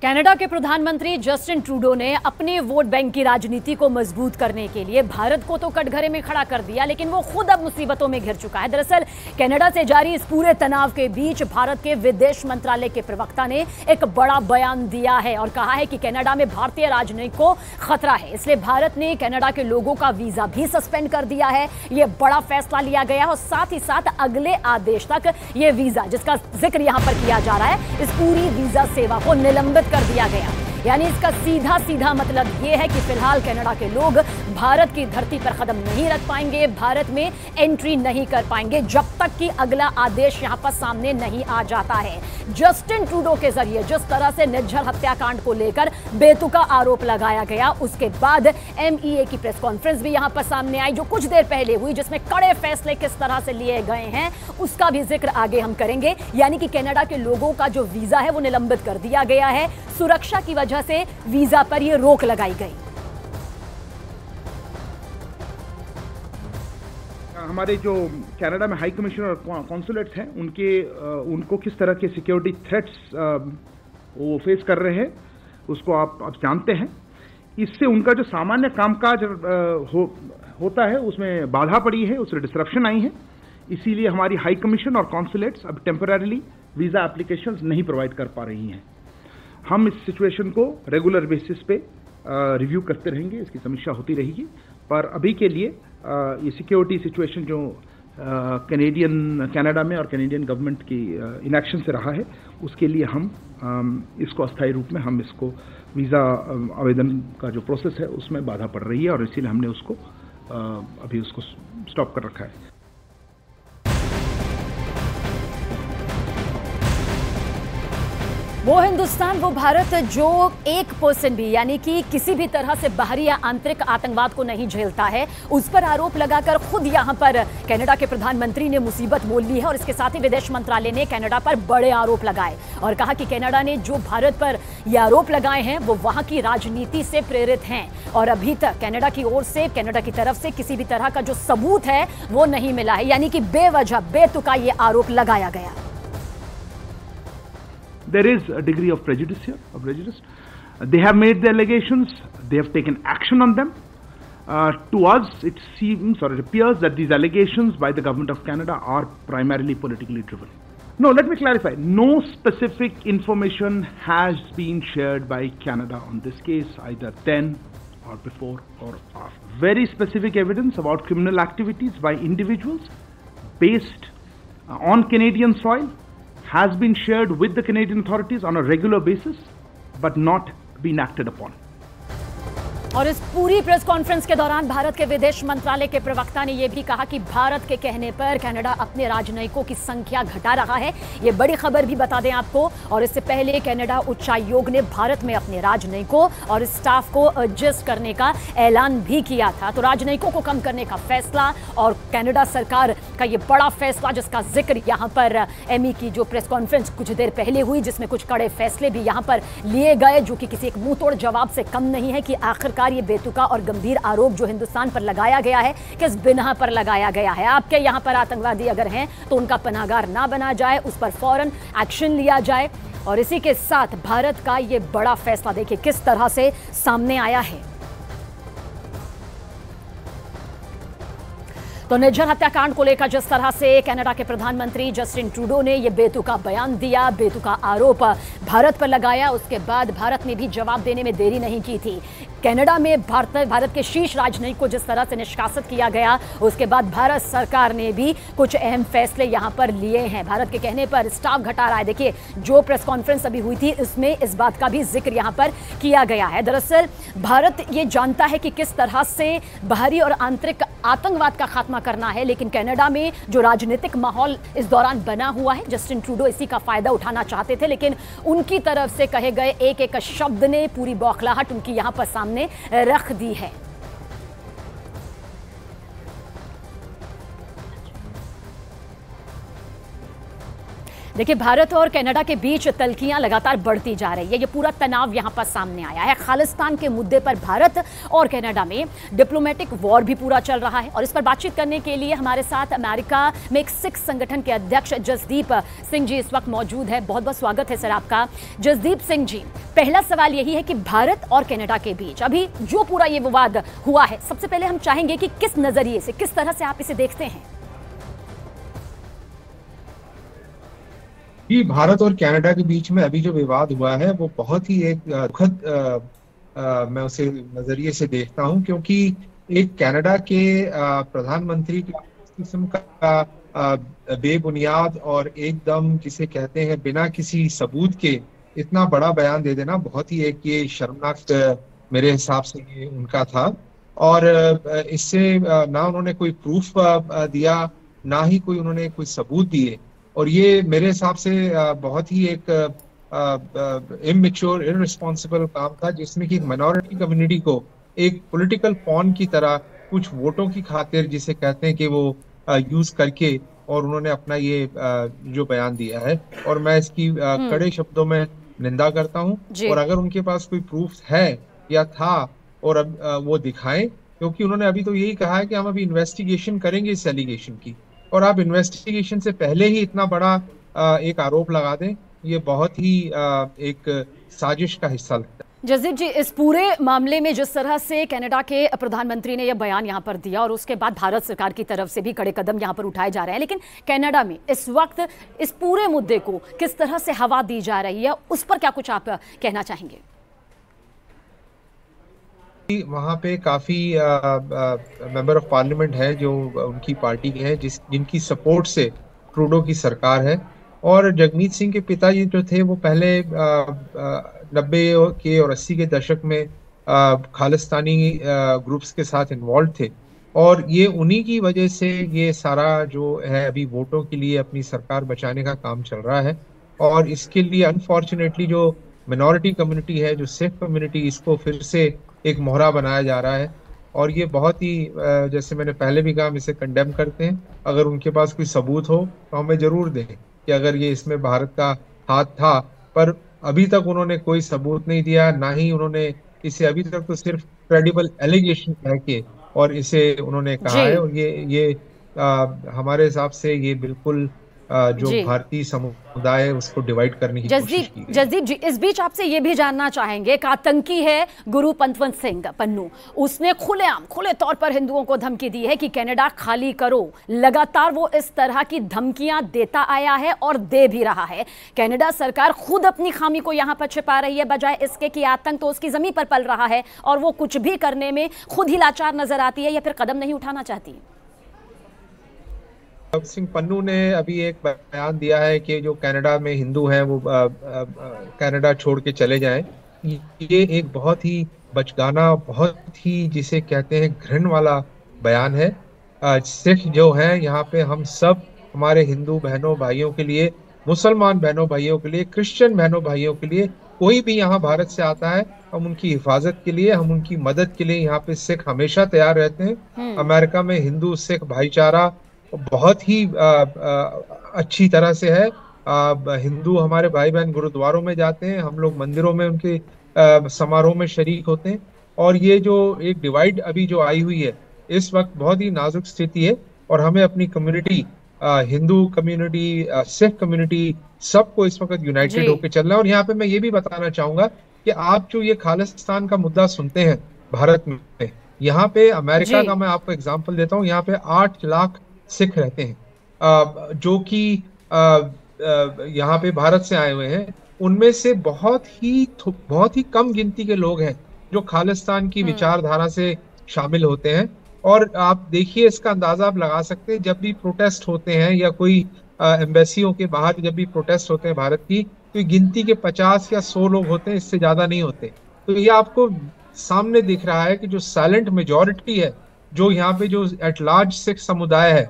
Canada के प्रधानमंत्री Justin Trudeau ने अपने वोट बैंक की राजनीति को मजबूत करने के लिए भारत को तो कटघरे में खड़ा कर दिया, लेकिन वो खुद अब मुसीबतों में घिर चुका है। दरअसल कनाडा से जारी इस पूरे तनाव के बीच भारत के विदेश मंत्रालय के प्रवक्ता ने एक बड़ा बयान दिया है और कहा है कि कनाडा में भारतीय राजनीति को खतरा है, इसलिए भारत ने कनाडा के लोगों का वीजा भी सस्पेंड कर दिया है। यह बड़ा फैसला लिया गया और साथ ही साथ अगले आदेश तक यह वीजा, जिसका जिक्र यहां पर किया जा रहा है, इस पूरी वीजा सेवा को निलंबित कर दिया गया। यानी इसका सीधा सीधा मतलब यह है कि फिलहाल कनाडा के लोग भारत की धरती पर कदम नहीं रख पाएंगे, भारत में एंट्री नहीं कर पाएंगे जब तक कि अगला आदेश यहां पर सामने नहीं आ जाता है। जस्टिन ट्रूडो के जरिए जिस तरह से निर्झर हत्याकांड को लेकर बेतुका आरोप लगाया गया, उसके बाद एमईए की प्रेस कॉन्फ्रेंस भी यहां पर सामने आई जो कुछ देर पहले हुई, जिसमें कड़े फैसले किस तरह से लिए गए हैं उसका भी जिक्र आगे हम करेंगे। यानी कि कनाडा के लोगों का जो वीजा है वो निलंबित कर दिया गया है, सुरक्षा की वजह से वीजा पर यह रोक लगाई गई। हमारे जो कनाडा में हाई कमिश्नर और कॉन्सुलेट्स हैं उनको किस तरह के सिक्योरिटी थ्रेट्स वो फेस कर रहे हैं उसको आप जानते हैं। इससे उनका जो सामान्य कामकाज होता है उसमें बाधा पड़ी है, उससे डिसरप्शन आई है। इसीलिए हमारी हाई कमीशन और कॉन्सुलेट्स अब टेम्पररीली वीज़ा एप्लीकेशंस नहीं प्रोवाइड कर पा रही हैं। हम इस सिचुएशन को रेगुलर बेसिस पे रिव्यू करते रहेंगे, इसकी समीक्षा होती रहेगी, पर अभी के लिए ये सिक्योरिटी सिचुएशन जो कनाडा में और कैनेडियन गवर्नमेंट की इनएक्शन से रहा है, उसके लिए हम इसको अस्थायी रूप में हम इसको वीज़ा आवेदन का जो प्रोसेस है उसमें बाधा पड़ रही है और इसीलिए हमने उसको अभी उसको स्टॉप कर रखा है। वो हिंदुस्तान, वो भारत जो 1% भी यानी कि किसी भी तरह से बाहरी या आंतरिक आतंकवाद को नहीं झेलता है, उस पर आरोप लगाकर खुद यहां पर कनाडा के प्रधानमंत्री ने मुसीबत मोल ली है और इसके साथ ही विदेश मंत्रालय ने कनाडा पर बड़े आरोप लगाए और कहा कि कनाडा ने जो भारत पर ये आरोप लगाए हैं वो वहां की राजनीति से प्रेरित हैं और अभी तक कनाडा की ओर से, कनाडा की तरफ से किसी भी तरह का जो सबूत है वो नहीं मिला है, यानी कि बेवजह बेतुका ये आरोप लगाया गया। There is a degree of prejudice here, of prejudice. They have made the allegations, they have taken action on them. To us, it seems or it appears that these allegations by the government of Canada are primarily politically driven. No, let me clarify. No specific information has been shared by Canada on this case, either then or before or after. Very specific evidence about criminal activities by individuals based on Canadian soil has been shared with the Canadian authorities on a regular basis, but not been acted upon. और इस पूरी press conference के दौरान भारत के विदेश मंत्रालय के प्रवक्ता ने यह भी कहा कि भारत के कहने पर कनाडा अपने राजनयिकों की संख्या घटा रहा है। ये बड़ी खबर भी बता दें आपको, और इससे पहले कनाडा उच्चायोग ने भारत में अपने राजनयिकों और स्टाफ को एडजस्ट करने का ऐलान भी किया था। तो राजनयिकों को कम करने का फैसला और कनाडा सरकार का ये बड़ा फैसला, जिसका जिक्र यहाँ पर एमई की जो प्रेस कॉन्फ्रेंस कुछ देर पहले हुई, जिसमें कुछ कड़े फैसले भी यहाँ पर लिए गए जो कि किसी एक मुंह तोड़ जवाब से कम नहीं है कि आखिरकार ये बेतुका और गंभीर आरोप जो हिंदुस्तान पर लगाया गया है किस बिना पर लगाया गया है। आपके यहां पर आतंकवादी अगर हैं तो उनका पनाहगार ना बना जाए, उस पर फौरन एक्शन लिया जाए। और इसी के साथ भारत का ये बड़ा फैसला देखिए किस तरह से सामने आया है। तो निर्झर हत्याकांड को लेकर जिस तरह से कनाडा के प्रधानमंत्री जस्टिन ट्रूडो ने यह बेतुका बयान दिया, बेतुका आरोप भारत पर लगाया, उसके बाद भारत ने भी जवाब देने में देरी नहीं की थी। कनाडा में भारत के शीर्ष राजनयिक को जिस तरह से निष्कासित किया गया, उसके बाद भारत सरकार ने भी कुछ अहम फैसले यहां पर लिए हैं। भारत के कहने पर स्टाफ घटा रहा है। देखिए जो प्रेस कॉन्फ्रेंस अभी हुई थी इसमें इस बात का भी जिक्र यहां पर किया गया है। दरअसल भारत ये जानता है कि किस तरह से बाहरी और आंतरिक आतंकवाद का खात्मा करना है, लेकिन कनाडा में जो राजनीतिक माहौल इस दौरान बना हुआ है, जस्टिन ट्रूडो इसी का फायदा उठाना चाहते थे, लेकिन उनकी तरफ से कहे गए एक एक शब्द ने पूरी बौखलाहट उनकी यहां पर सामने रख दी है। देखिए, भारत और कनाडा के बीच तल्खियां लगातार बढ़ती जा रही है। ये पूरा तनाव यहां पर सामने आया है। खालिस्तान के मुद्दे पर भारत और कनाडा में डिप्लोमेटिक वॉर भी पूरा चल रहा है। और इस पर बातचीत करने के लिए हमारे साथ अमेरिका में एक सिख संगठन के अध्यक्ष जसदीप सिंह जी इस वक्त मौजूद है। बहुत बहुत स्वागत है सर आपका। जसदीप सिंह जी, पहला सवाल यही है कि भारत और कनाडा के बीच अभी जो पूरा ये विवाद हुआ है, सबसे पहले हम चाहेंगे कि किस नजरिए से, किस तरह से आप इसे देखते हैं? जी, भारत और कनाडा के बीच में अभी जो विवाद हुआ है वो बहुत ही एक दुखद मैं उसे नजरिए से देखता हूं, क्योंकि एक कनाडा के प्रधानमंत्री के इस किस्म का बेबुनियाद और एकदम जिसे कहते हैं बिना किसी सबूत के इतना बड़ा बयान दे देना बहुत ही एक ये शर्मनाक मेरे हिसाब से ये उनका था। और इससे ना उन्होंने कोई प्रूफ दिया, ना ही कोई उन्होंने कोई सबूत दिए। और ये मेरे हिसाब से बहुत ही एक इमैच्योर, इररिस्पॉन्सिबल काम था, जिसमें कि माइनॉरिटी कम्युनिटी को एक पॉलिटिकल पॉन की तरह कुछ वोटों की खातिर, जिसे कहते हैं कि वो यूज करके और उन्होंने अपना ये जो बयान दिया है, और मैं इसकी कड़े शब्दों में निंदा करता हूँ। और अगर उनके पास कोई प्रूफ है या था और अब वो दिखाएं, क्योंकि उन्होंने अभी तो यही कहा है कि हम अभी इन्वेस्टिगेशन करेंगे इस एलिगेशन की, और आप इन्वेस्टिगेशन से पहले ही इतना बड़ा एक आरोप लगा दें, ये बहुत ही एक साजिश का हिस्सा लगता है। जसदीप जी, इस पूरे मामले में जिस तरह से कनाडा के प्रधानमंत्री ने यह बयान यहां पर दिया और उसके बाद भारत सरकार की तरफ से भी कड़े कदम यहां पर उठाए जा रहे हैं, लेकिन कनाडा में इस वक्त इस पूरे मुद्दे को किस तरह से हवा दी जा रही है, उस पर क्या कुछ आप कहना चाहेंगे? वहाँ पे काफी मेंबर ऑफ पार्लियामेंट है जो उनकी पार्टी के हैं, जिनकी सपोर्ट से ट्रूडो की सरकार है। और जगमीत सिंह के पिताजी जो थे वो पहले 90 के और 80 के दशक में खालिस्तानी ग्रुप्स के साथ इन्वॉल्व थे, और ये उन्हीं की वजह से ये सारा जो है अभी वोटों के लिए अपनी सरकार बचाने का काम चल रहा है। और इसके लिए अनफॉर्चुनेटली जो मिनॉरिटी कम्युनिटी है, जो सिख कम्युनिटी, इसको फिर से एक मोहरा बनाया जा रहा है। और ये बहुत ही जैसे मैंने पहले भी कहा, हम इसे कंडेम करते हैं। अगर उनके पास कोई सबूत हो तो हमें जरूर दें कि अगर ये इसमें भारत का हाथ था, पर अभी तक उन्होंने कोई सबूत नहीं दिया, ना ही उन्होंने इसे अभी तक तो सिर्फ क्रेडिबल एलिगेशन कह के और इसे उन्होंने कहा है। और ये हमारे हिसाब से ये बिल्कुल जो भारतीय समुदाय है उसको डिवाइड करने की कोशिश की गई। जसदीप जी, इस बीच आपसे ये भी जानना चाहेंगे, एक आतंकी है गुरु पंतवंत सिंह पन्नू, उसने खुले तौर पर हिंदुओं को धमकी दी है कि कनाडा खाली करो। लगातार वो इस तरह की धमकियां देता आया है और दे भी रहा है। कनाडा सरकार खुद अपनी खामी को यहां पर छिपा रही है, बजाय इसके कि आतंक तो उसकी जमीन पर पल रहा है और वो कुछ भी करने में खुद ही लाचार नजर आती है या फिर कदम नहीं उठाना चाहती। सिंह पन्नू ने अभी एक बयान दिया है कि जो कनाडा में हिंदू हैं वो कनाडा छोड़ के चले जाएं। ये एक बहुत ही बचगाना, बहुत ही जिसे कहते हैं घृण वाला बयान है। सिख जो है यहाँ पे, हम सब हमारे हिंदू बहनों भाइयों के लिए, मुसलमान बहनों भाइयों के लिए, क्रिश्चियन बहनों भाइयों के लिए, कोई भी यहाँ भारत से आता है, हम उनकी हिफाजत के लिए, हम उनकी मदद के लिए यहाँ पे सिख हमेशा तैयार रहते हैं। अमेरिका में हिंदू सिख भाईचारा बहुत ही अच्छी तरह से है। हिंदू हमारे भाई बहन गुरुद्वारों में जाते हैं, हम लोग मंदिरों में उनके समारोह में शरीक होते हैं। और ये जो एक डिवाइड अभी जो आई हुई है, इस वक्त बहुत ही नाजुक स्थिति है, और हमें अपनी community, Hindu community, Sikh community, सबको इस वक्त यूनाइटेड होकर चलना है। और यहाँ पे मैं ये भी बताना चाहूंगा कि आप जो ये खालिस्तान का मुद्दा सुनते हैं भारत में, यहाँ पे अमेरिका का मैं आपको एग्जाम्पल देता हूँ, यहाँ पे 8 लाख सिख रहते हैं, जो कि यहाँ पे भारत से आए हुए हैं। उनमें से बहुत ही कम गिनती के लोग हैं जो खालिस्तान की विचारधारा से शामिल होते हैं। और आप देखिए, इसका अंदाजा आप लगा सकते हैं, जब भी प्रोटेस्ट होते हैं या कोई एम्बेसियों के बाहर जब भी प्रोटेस्ट होते हैं भारत की, तो गिनती के 50 या 100 लोग होते हैं, इससे ज्यादा नहीं होते। तो ये आपको सामने दिख रहा है कि जो साइलेंट मेजॉरिटी है, जो यहाँ पे जो एट लार्ज सिख समुदाय है,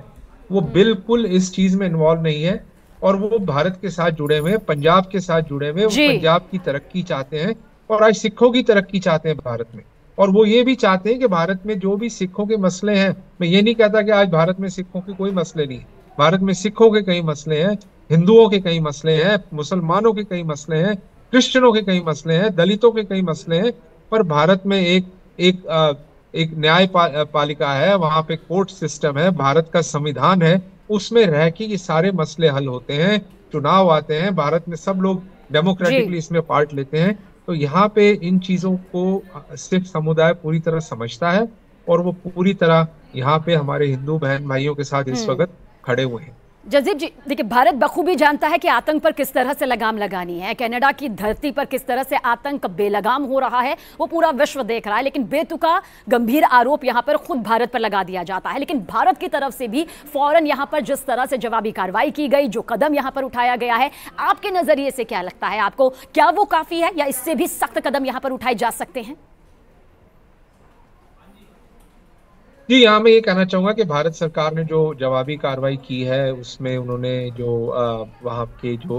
वो बिल्कुल इस चीज में इन्वॉल्व नहीं है, और वो भारत के साथ जुड़े हुए हैं, पंजाब के साथ जुड़े हुए हैं। वो पंजाब की तरक्की चाहते हैं और आज सिखों की तरक्की चाहते हैं भारत में। और वो ये भी चाहते हैं कि भारत में जो भी सिखों के मसले हैं, मैं ये नहीं कहता कि आज भारत में सिखों के कोई मसले नहीं है, भारत में सिखों के कई मसले हैं, हिंदुओं के कई मसले हैं, मुसलमानों के कई मसले हैं, क्रिश्चियनों के कई मसले हैं, दलितों के कई मसले हैं, पर भारत में एक पालिका है, वहां पे कोर्ट सिस्टम है, भारत का संविधान है, उसमें रह के ये सारे मसले हल होते हैं। चुनाव आते हैं, भारत में सब लोग डेमोक्रेटिकली इसमें पार्ट लेते हैं। तो यहाँ पे इन चीजों को सिख समुदाय पूरी तरह समझता है और वो पूरी तरह यहाँ पे हमारे हिंदू बहन भाइयों के साथ इस वक्त खड़े हुए हैं। जसदीप जी, देखिए, भारत बखूबी जानता है कि आतंक पर किस तरह से लगाम लगानी है, कनाडा की धरती पर किस तरह से आतंक बेलगाम हो रहा है वो पूरा विश्व देख रहा है, लेकिन बेतुका गंभीर आरोप यहां पर खुद भारत पर लगा दिया जाता है। लेकिन भारत की तरफ से भी फौरन यहां पर जिस तरह से जवाबी कार्रवाई की गई, जो कदम यहां पर उठाया गया है, आपके नजरिए से क्या लगता है आपको, क्या वो काफी है या इससे भी सख्त कदम यहां पर उठाए जा सकते हैं? जी, यहाँ मैं ये कहना चाहूंगा कि भारत सरकार ने जो जवाबी कार्रवाई की है उसमें उन्होंने जो वहाँ के जो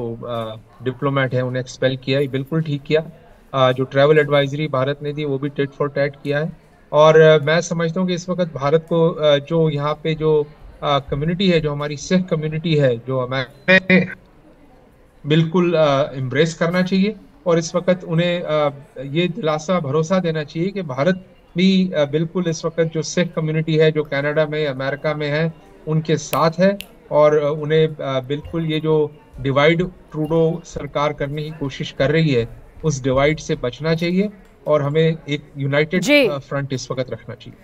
डिप्लोमेट हैं उन्हें एक्सपेल किया, ये बिल्कुल ठीक किया। जो ट्रैवल एडवाइजरी भारत ने दी वो भी टिट फॉर टैट किया है। और मैं समझता हूँ कि इस वक्त भारत को जो यहाँ पे जो कम्युनिटी है, जो हमारी सिख कम्युनिटी है, जो हमें बिल्कुल एम्ब्रेस करना चाहिए। और इस वक्त उन्हें ये दिलासा भरोसा देना चाहिए कि भारत भी बिल्कुल इस वक्त जो सिख कम्युनिटी है, जो कनाडा में अमेरिका में है, उनके साथ है। और उन्हें बिल्कुल ये जो डिवाइड ट्रूडो सरकार करने की कोशिश कर रही है, उस डिवाइड से बचना चाहिए और हमें एक यूनाइटेड फ्रंट इस वक्त रखना चाहिए।